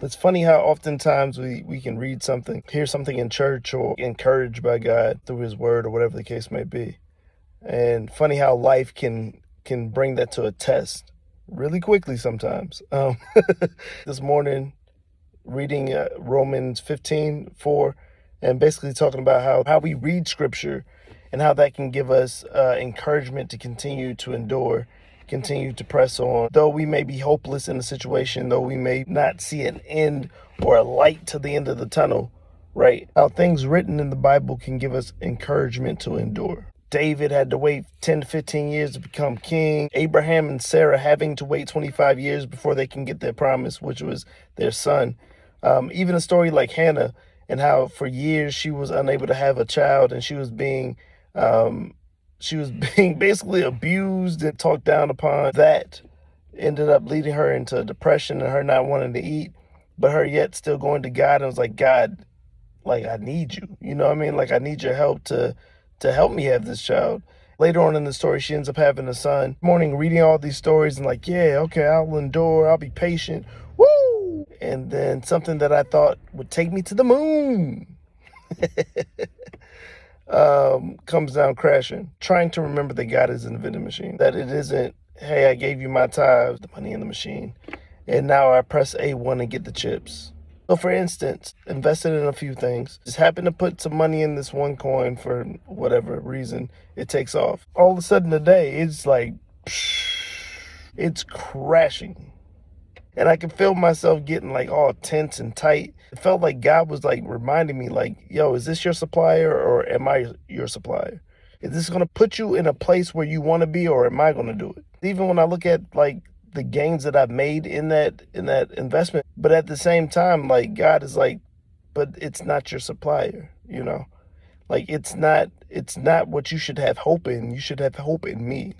It's funny how oftentimes we can read something, hear something in church, or encouraged by God through his word or whatever the case may be. And funny how life can bring that to a test really quickly sometimes. This morning, reading Romans 15:4, and basically talking about how we read scripture and how that can give us encouragement to continue to endure, continue to press on. Though we may be hopeless in a situation, though we may not see an end or a light to the end of the tunnel, right? How things written in the Bible can give us encouragement to endure. David had to wait 10 to 15 years to become king. Abraham and Sarah having to wait 25 years before they can get their promise, which was their son. Even a story like Hannah, and how for years she was unable to have a child, and she was being basically abused and talked down upon. That ended up leading her into depression and her not wanting to eat, but her yet still going to God and was like, God, like, I need you. You know what I mean? Like, I need your help to help me have this child. Later on in the story, she ends up having a son. Morning, reading all these stories and like, yeah, okay, I'll endure, I'll be patient. Woo! And then something that I thought would take me to the moon comes down crashing. Trying to remember that God is in the vending machine. That it isn't, hey, I gave you my tithes, the money in the machine, and now I press A1 and get the chips. So for instance, invested in a few things, just happened to put some money in this one coin for whatever reason, it takes off. All of a sudden today, it's like, it's crashing. And I could feel myself getting like all tense and tight. It felt like God was like reminding me like, yo, is this your supplier or am I your supplier? Is this going to put you in a place where you want to be, or am I going to do it? Even when I look at like the gains that I've made in that investment, but at the same time, like God is like, but it's not your supplier, you know? Like it's not what you should have hope in. You should have hope in me.